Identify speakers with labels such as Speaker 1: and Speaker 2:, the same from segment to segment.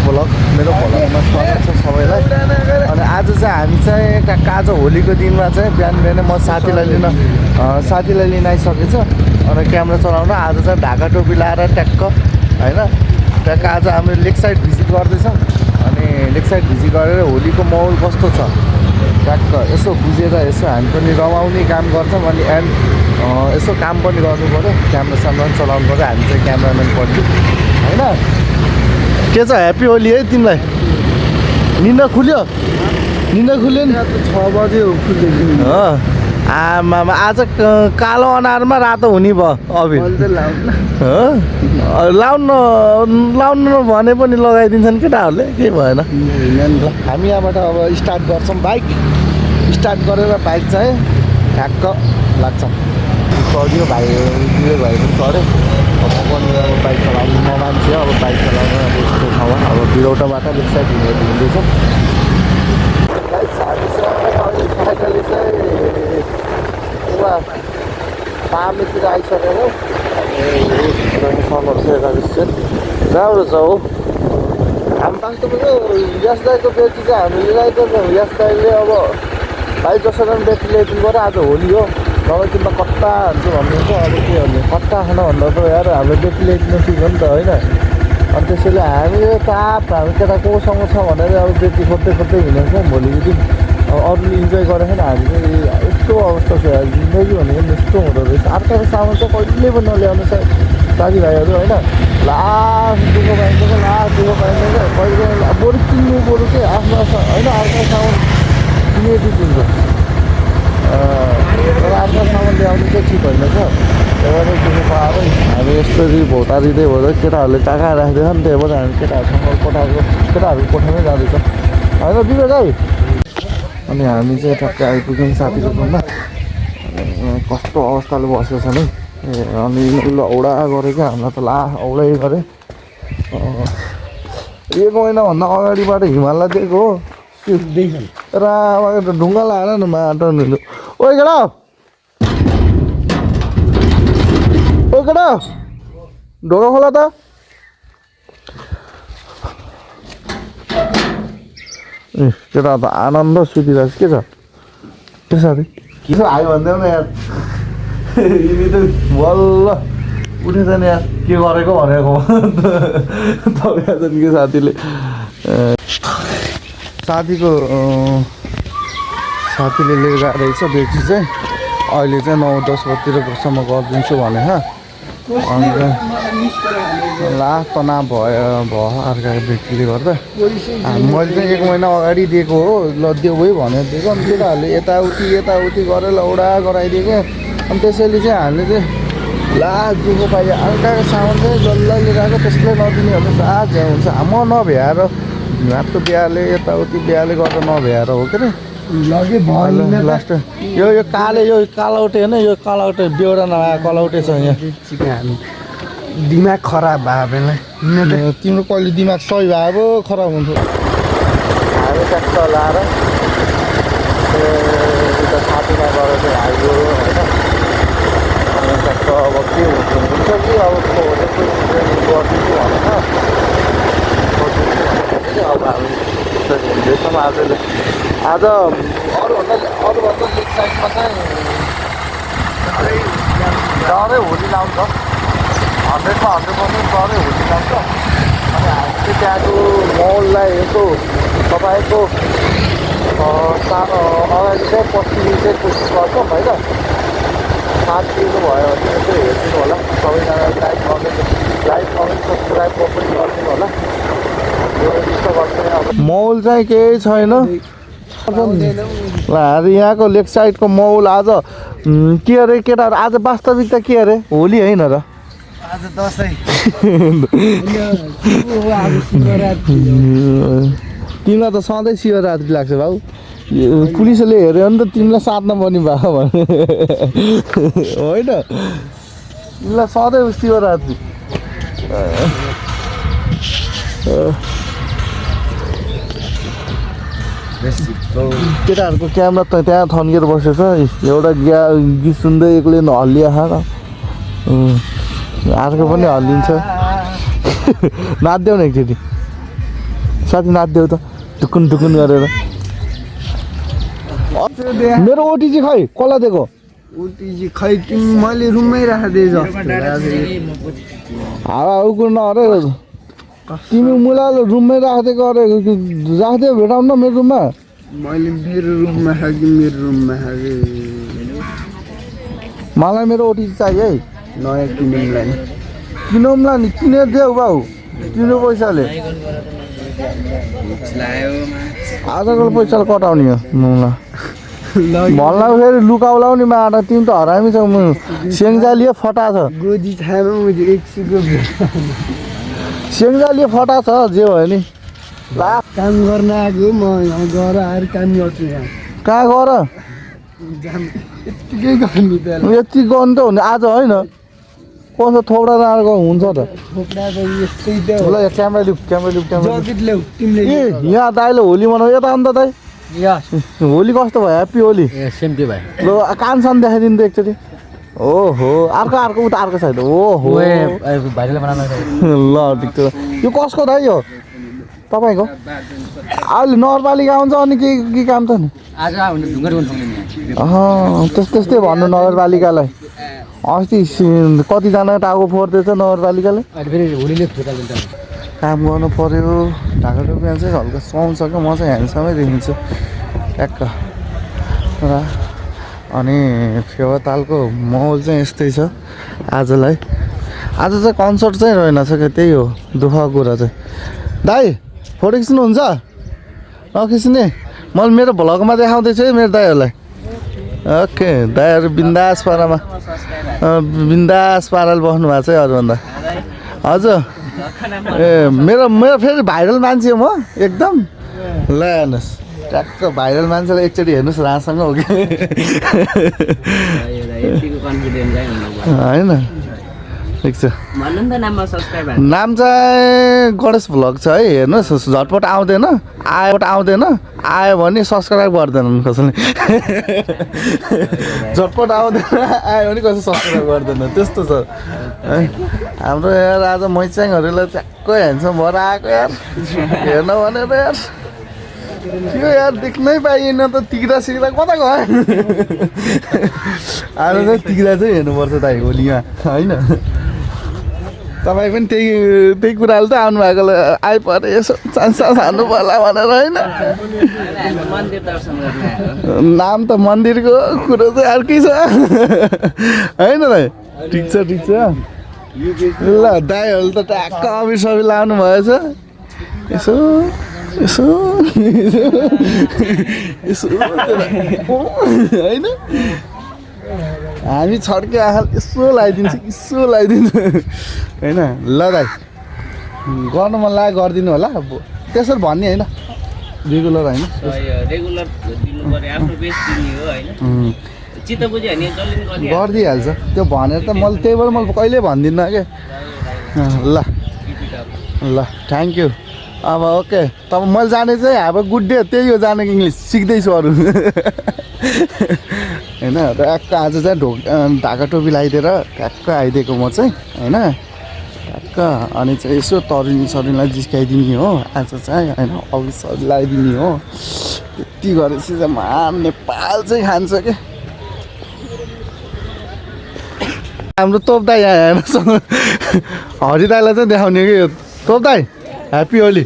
Speaker 1: मेरो भ्लगमा स्वागत छ सबैलाई। अनि आज चाहिँ हामी चाहिँ आज होलीको दिनमा चाहिँ बिहान बिहानै म साथीलाई लिन आइसकेछ। अनि क्यामेरा चलाउन आज चाहिँ ढाका टोपी लाएर ट्याक्क होइन, ट्याक्क आज हामी लेक साइड भिजिट गर्दैछौँ। अनि लेक साइड भिजिट गरेर होलीको माहौल कस्तो छ ट्याक्क यसो बुझेर यसो हामी पनि रमाउने काम गर्छौँ। अनि यसो काम पनि गर्नु पऱ्यो, क्यामेरा सामान चलाउनु पऱ्यो। हामी चाहिँ क्यामेराम्यान पढ्छौँ होइन। के छ ह्याप्पी होली है तिमीलाई? निन्दा खुल्यो नि?
Speaker 2: 6 बजे हो खुल्यो।
Speaker 1: आमामा आज कालो अनारमा रातो हुने भयो। अभिर लाउनु भने पनि लगाइदिन्छन् केटाहरूले, केही भएन। हामी यहाँबाट अब स्टार्ट गर्छौँ। बाइक स्टार्ट गरेर बाइक चाहिँ ठ्याक्क लाग्छ। चढ्यो भाइ पनि चढ्यो। अब पनि अब बाइक चलाउनु म मान्छे अब बाइक चलाउनु अब यस्तो ठाउँमा अब बिरौटाबाट लेक साइड हिँड्दैछ। फाइनली चाहिँ पामेतिर आइसकेको राम्रो छ हो। हामी वास्तवमा यस दाईको बेटी चाहिँ हामीले ल्याइदिएको। यस दाईले अब भाइ जसरी बेटी ल्याइदिनु पऱ्यो। आज होली हो, नभए तिमीलाई कट्टा हान्छु भन्नुहुन्छ। अब के भन्ने कट्टा खान भन्दा त यार हाम्रो बेटी ल्याइदिनु ठिक हो नि त होइन। अनि त्यसैले हामीले हामी केटा कोसँग छ भनेर अब बेटी खोज्दै हिँडेको भोलिको दिन अरूले इन्जोय गरेको छैन। हामी चाहिँ यस्तो अवस्था छ जिन्दगी भनेको पनि यस्तो हुँदो रहेछ। अर्काको सामान चाहिँ कहिले पनि नल्याउनु छ साथीभाइहरू होइन। लास्ट दुःख पाइन्छ कहिले बरु किन्नु बरु चाहिँ आफ्नो होइन अर्काको सामान किनेदिन्छ। तर अर्काको सामान ल्याउनु चाहिँ ठिक होइन छ। त्यही भएर दुःख पाएर हामी यस्तरी भोटारिँदै केटाहरूले काका राख्दैछ नि। त्यही भएर हामी केटाहरूको कोठामै जाँदैछ होइन बिबे दाइ। अनि हामी चाहिँ ठ्याक्कै आइपुग्यौँ साथीको घरमा। कस्तो अवस्थाले बसेको छ नि। अनि औडा गऱ्यो क्या हामीलाई त औडै गरे। 1 महिनाभन्दा अगाडिबाट हिमालय दिएको हो र ढुङ्गा लाएर न माटो निलो। ओ केटा ढोका खोला त। ए केटा त आनन्द सुतिरहेको के छ के साथी? के छ आयो भन्दैन न यार। यिनी त बल्ल उठेछ नि यार, के गरेको भनेको तपाईँ के साथीले साथीले लिएर आएको रहेछ बेटी चाहिँ। अहिले चाहिँ 9-10 बजीतिरसम्म गरिदिन्छु भने अन्त लास्ट तनाव भयो अर्काको बेटीले गर्दा। मैले चाहिँ 1 महिना अगाडि दिएको हो ल देऊ है भनेर दिएको। अनि केटाहरूले यताउति गरेर औडा गराइदिएको। अनि त्यसैले चाहिँ हामीले चाहिँ लास्ट दिएको पाइयो। अर्काको सामान चाहिँ जसलाई लिएर आएको त्यसलाई नदिने भने साथ हुन्छ। म नभ्याएर हातको बिहाले यताउति बिहाले गर्दा नभ्याएर हो के अरे लास्ट। यो कालौटे होइन, यो कालौटे बेहोरा नभएको कलौटे छ यहाँ।
Speaker 2: दिमाग खराब भयो बेला
Speaker 1: तिम्रो कहिले दिमाग सही भयो खराब हुन्छ। हामी ट्याक्क लाएर उता साथीमा गएर चाहिँ हाल्यो होइन। अनि ट्याक्क अब के हुन्छ कि अब गरिदिन्छु भनेर अब हामी हिँड्दैछौँ। आज अरूभन्दा लेक साइडमा चाहिँ डरै होली लाउँछ। 100% डरै होली लाउँछ। अनि हामी चाहिँ त्यहाँको माहौललाई यसो तपाईँको अगाडि चाहिँ पस्किने चाहिँ कोसिस गर्छौँ होइन। साथ दिनुभयो भने यसो हेरिदिनु होला सबैजनाले। लाइक कमेन्ट सब्सक्राइब पनि गरिदिनु होला। माहौल चाहिँ केही छैन। यहाँको लेक साइडको माहौल आज के अरे केटाहरू आज वास्तविकता के अरे होली होइन र
Speaker 2: आज दसैँ।
Speaker 1: तिमीलाई त सधैँ शिवरात्रि लाग्छ भाउ। पुलिसले हेऱ्यो भने त तिमीलाई साट्न पर्ने भयो भने होइन। तिमीलाई सधैँ शिवरात्रि। केटाहरूको क्यामेरा त त्यहाँ थन्केर बसेछ। एउटा गीत सुन्दै एक्लै हल्लिया खाएर अर्को पनि हल्लिन्छ। नाच्देऊ न एकचोटि। साथी नाच्देऊ त ढुकुन ढुकुन गरेर मेरो ओटिजी खै कसलाई दिएको
Speaker 2: ओटिजी खै तिमी मैले रुममै राखिदिए जस्तो
Speaker 1: हावा उकुर नअरे तिमी मुलाले रुममै राखिदिएको अरे राखिदियो भेटाउनु न मेरो रुममा
Speaker 2: मैले मेरो रुममा खाएँ मेरो रुममा खाएँ
Speaker 1: मलाई मेरो ओटिजी चाहियो है
Speaker 2: नयाँ किनौँला नि
Speaker 1: किनौँला नि किनेर देऊ बाउ तिम्रो पैसाले आजकल पैसाले कटाउने हो नुला भन्ला फेरि लुकाउलाउ नि माटा तिमी त हरामी छौ सेङ्जालियो फटा छ
Speaker 2: गोजी छामा मैले 100 को
Speaker 1: सेङ्जालियो फटा छ जे भयो नि ला
Speaker 2: काम गर्न आएको म यहाँ गएर आएर काम गर्छु यहाँ
Speaker 1: कहाँ गर
Speaker 2: यत्तिकै गर्ने त
Speaker 1: यति गर्नु त हुने आज होइन कसो थोपडा राखेको हुन्छ त
Speaker 2: थोपडा त यस्तै त
Speaker 1: ल क्यामेरा लिउ
Speaker 2: जकेट ल्याऊ तिमीले
Speaker 1: ए यहाँ दाइले होली मनाउ यता अन्त दाइ होली कस्तो भयो ह्याप्पी होली
Speaker 2: सेम त्यो भाइ
Speaker 1: ल कानसान देखाइदिनु त एकचोटि ओहो अर्को उता अर्को साइड ओहो
Speaker 2: भाइले बनाउनु
Speaker 1: ल ठिक छ यो कसको दाइ हो तपाईँको अहिले नगरपालिका आउँछ अनि के काम छ नि
Speaker 2: आज ढुङ्गा
Speaker 1: त्यस्तै भन्नु नगरपालिकालाई अस्ति कतिजना टाउको फोर्दैछ नगरपालिकाले काम गर्नु पर्यो ढाका टोपी चाहिँ हल्का सुहाउँछ क्या म चाहिँ ह्यान्डसमै देखिन्छु ट्याक्क र अनि फेवातालको माहौल चाहिँ यस्तै छ आजलाई आज चाहिँ कन्सर्ट चाहिँ रहेनछ क्या त्यही हो दुःख कुरा चाहिँ दाइ फोटो खिच्नुहुन्छ नखिच्ने मैले मेरो भ्लगमा देखाउँदैछु है मेरो दाइहरूलाई ओके दाइहरू बिन्दास पारामा बिन्दास पाराले बस्नु भएको छ है अरूभन्दा हजुर ए मेरो फेरि भाइरल मान्छे हो म एकदम ल हेर्नुहोस् ट्याक्क भाइरल मान्छेलाई एकचोटि हेर्नुहोस् रासँग हो कि होइन ठिक छ नाम चाहिँ गणेश भ्लग छ है हेर्नुहोस् झटपट आउँदैन आयो भने सब्सक्राइब गर्दैनन् कसैले झटपट आउँदैन आयो भने कसै सब्सक्राइब गर्दैन त्यस्तो छ है हाम्रो यार आज मैचाङहरूलाई ट्याक्कै ह्यान्डसम भएर आएको यार हेर्न भनेर यार त्यो यार देख्नै पाइएन त तिग्रा सिग्रा कता गयो आज चाहिँ तिग्रा चाहिँ हेर्नुपर्छ दाइ होलीमा होइन तपाईँ पनि त्यही कुराले त आउनु भएकोले आइपऱ्यो यसो चान्स हान्नु पर्ला भनेर होइन नाम त मन्दिरको कुरो चाहिँ अर्कै छ होइन दाइ ठिक छ ल दाइहरू त ट्याक्क अबिर सबि लाउनु भएछ यसो होइन हामी छड्के आँखा यसो लगाइदिन्छ होइन ल दाइ गर्नु मन लाग्यो गरिदिनु होला त्यसरी भन्ने होइन रेगुलर होइन गरिदिइहाल्छ त्यो भनेर त मैले त्यही भएर मैले कहिले भन्दिनँ क्या ल थ्याङ्क यू अब ओके तब मैले जाने चाहिँ अब गुड डे त्यही हो जानेको इङ्ग्लिस सिक्दैछु अरू होइन ट्याक्क आज चाहिँ ढाका टोपी लगाइदिएर ट्याक्क आइदिएको म चाहिँ होइन ट्याक्क अनि चाहिँ यसो तरुनीलाई जिस्काइदिने हो आज चाहिँ होइन अफिसहरू लगाइदिने हो त्यति गरेपछि चाहिँ महान नेपाल चाहिँ खान्छ क्या हाम्रो तोप दाइ यहाँ हेर्नुहोस् हरि दाइलाई चाहिँ देखाउने कि यो तोप दाइ ह्याप्पी होली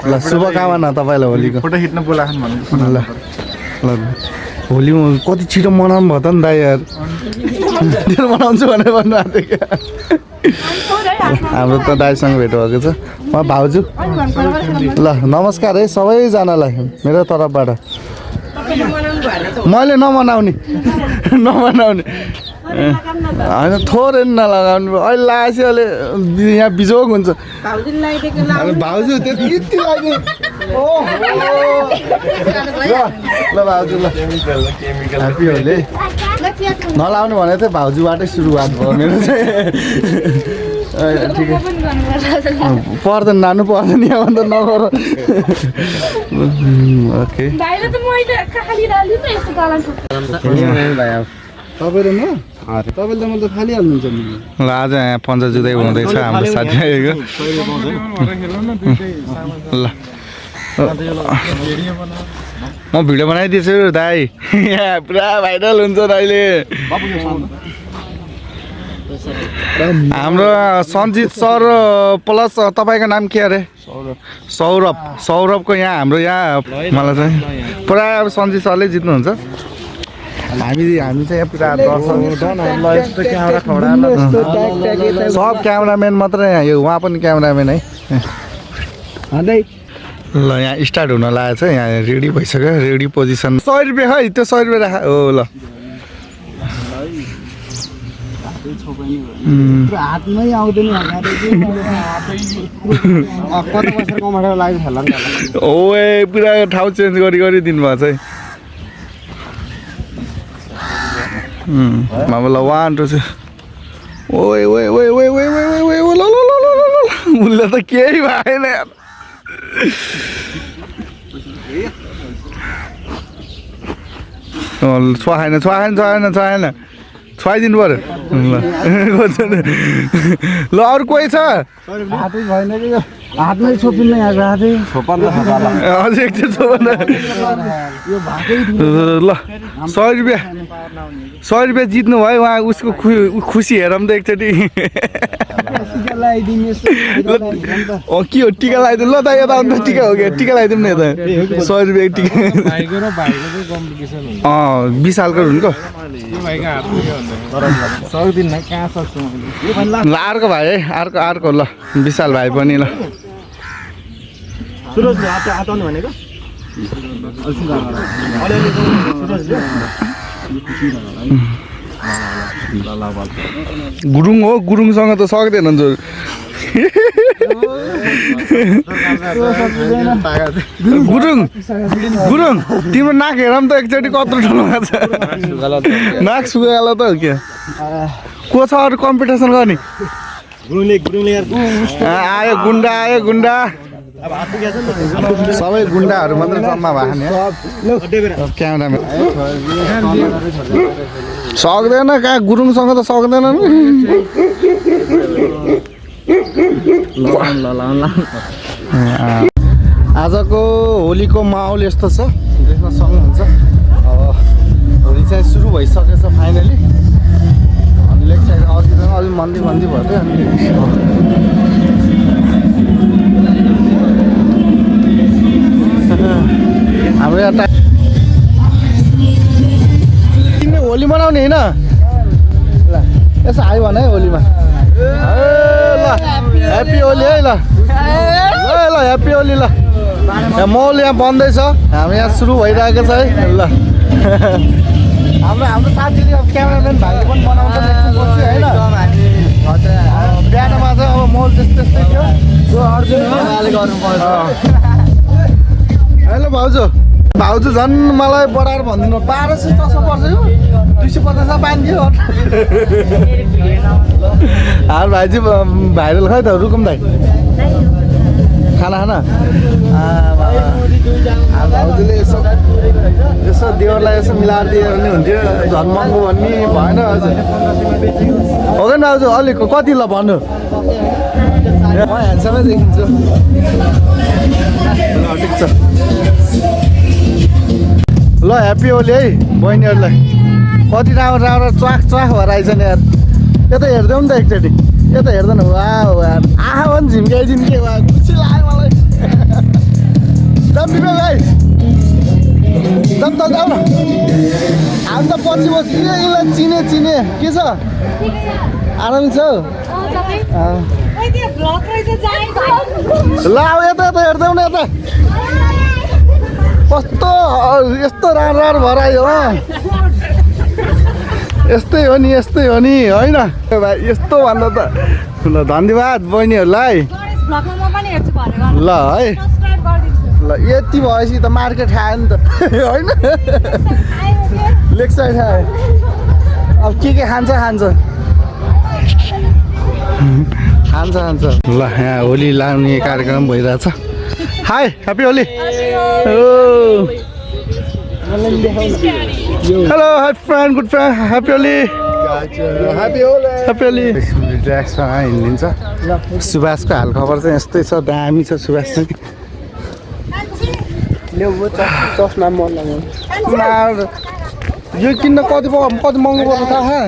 Speaker 1: ल शुभकामना तपाईँलाई होलीको
Speaker 3: फोटो खिच्न बोलाखन् भन्नु
Speaker 1: ल होली कति छिटो मनाउनु भयो त नि दाइ यार त्यो मनाउँछु भनेर भन्नुभएको थियो क्या हाम्रो त दाइसँग भेट भएको छ म भाउजू ल नमस्कार है सबैजनालाई मेरो तर्फबाट मैले नमनाउने होइन थोरै नलगाउनु अहिले लगाएपछि अहिले यहाँ बिजोग हुन्छ भाउजू त्यति यति लाग्यो ल भाउजू ल ह्याप्पी होली नलाउनु भनेको थिएँ भाउजूबाटै सुरुवात भयो मेरो चाहिँ ठिकै पर्दैन नानु पर्दैन यहाँभन्दा नगर ओके
Speaker 2: तपाईँ र म तपाईँले त मतलब फालिहाल्नुहुन्छ नि
Speaker 1: ल आज यहाँ पन्जा जुदाइ हुँदैछ हाम्रो साथीभाइको ल म भिडियो बनाइदिन्छु दाइ यहाँ पुरा भाइरल हुन्छ अहिले हाम्रो सञ्जित सर प्लस तपाईँको नाम के अरे सौरभको यहाँ हाम्रो यहाँ मलाई चाहिँ पुरा अब सञ्जित सरले जित्नुहुन्छ हामी चाहिँ यहाँ पुरा सब क्यामराम्यान मात्रै यहाँ यो उहाँ पनि क्यामराम्यान है ल यहाँ स्टार्ट हुन लागेको छ यहाँ रेडी भइसक्यो रेडी पोजिसन 100 रुपियाँ है त्यो 100 रुपियाँ राख हो ल
Speaker 2: हातमै आउँदैन कति वर्ष कमाएर लाग्यो होला
Speaker 1: ओए पुरा ठाउँ चेन्ज गरी दिनुभएको छ है अब ल 1 2 ओए ओए ओए ओए ओए ओए ओए ल ल ल ल ल उसले त केही भएन यार छुवाएन छुवाइदिनु पर्यो ल अरू कोही छ
Speaker 2: हातै भएन कि हातमै छोपिन्न यहाँको हातै
Speaker 1: अझै एकछिन छोपन ल 100 रुपियाँ जित्नु भयो उहाँ उसको खुसी हेरौँ त एकचोटि के हो टिका लगाइदिनु ल त यता अन्त टिका हो क्या टिका लगाइदिउँ न यता 100 रुपियाँ टिका विशालको हुनुको ल अर्को भाइ है अर्को ल विशाल भाइ पनि ल गुरुङ हो गुरुङसँग त सक्दैन गुरुङ तिम्रो नाक हेरौँ त एकचोटि कत्रो ठुलो छ नाक सुगाला त हो क्या को छ अरू कम्पिटिसन गर्ने आयो गुन्डा सबै गुन्डाहरू मात्रै जम्मा भएको नि क्यामेरामा सक्दैन कहाँ गुरुङसँग त सक्दैन नि आजको होलीको माहौल यस्तो छ देख्न सक्नुहुन्छ अब होली चाहिँ सुरु भइसकेछ फाइनली अनि लेफ्ट साइड अघि त अलिक मन्दी भयो थियो अनि हाम्रो यहाँ तिमीले होली मनाउने होइन ल यसो आयो भने है होलीमा ल ह्याप्पी होली है ल ह्याप्पी होली ल यहाँ मल यहाँ बन्दैछ हामी यहाँ सुरु भइरहेको छ है ल हाम्रो साथीले अब क्यामेराम्यान भाइले पनि बनाउँछ होइन बिहानमा चाहिँ अब मल त्यस्तै थियो हेलो भाउजू झन् मलाई बढाएर भनिदिनु 1200 चस्मा पर्छ यो 250 पानी हार भाइजी भाइरल खै त रुकुम दाइ खाना भाउजूले यसो देवरलाई यसो मिलाएर दियो भने हुन्थ्यो झन् महँगो भन्ने भएन हजुर हो कि भाउजू अलिक कति ल भन्नु म ह्यान्डसमै देखिन्छु ठिक छ ल ह्याप्पी होली है बहिनीहरूलाई कति राम्रो च्वाख भएर आइछ नि यार यता हेर्दैौ नि त एकचोटि यता हेर्दैन वाह आहा पनि झिम्काइदिनु के वा खुसी लाग्यो मलाई जाउँ भाइ जाउँ त जाउँ न हामी त पछि यसलाई चिने के छ आराम छ ल अब यता हेर्दैौ न यता कस्तो यस्तो राम्रो भएर आयो यस्तै हो नि होइन भाइ यस्तो भन्दा त ल धन्यवाद बहिनीहरूलाई ल है ल यति भएपछि त मार्केट खायो नि त होइन लेग साइड खायो अब के खान्छ ल यहाँ होली लाउने कार्यक्रम भइरहेछ high happy Holi
Speaker 3: hello hi friend good friend happy Holi happy Holi ड्रेसमा हिँडिदिन्छ सुभाषको हालखबर चाहिँ यस्तै छ दामी छ सुभाष चाहिँ
Speaker 2: चस्मा मन लाग्यो
Speaker 3: यो किन्न कति महँगो पर्छ थाहा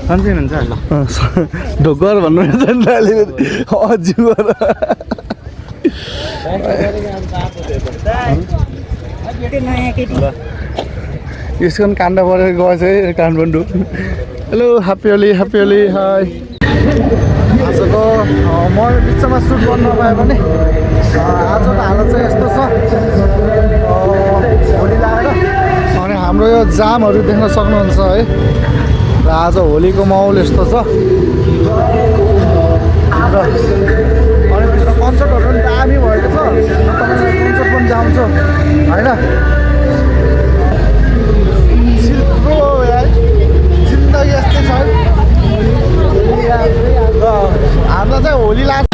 Speaker 3: सन्चै हुन्छ ढोकर भन्नु यसको पनि काण्ड परेर गएछ है Kathmandu hello happy Holi high आजको म बिचमा सुट गर्न नपाएँ भने आजको हालत चाहिँ यस्तो छ होली लगाएर अनि हाम्रो यो जामहरू देख्न सक्नुहुन्छ है र आज होलीको माहौल यस्तो छ र अनि भित्र कन्सर्टहरू पनि दामी भएको छ तपाईँलाई कन्सर्ट पनि जान्छ होइन जिन्दगी यस्तै छ र हामीलाई चाहिँ होली लाग्छ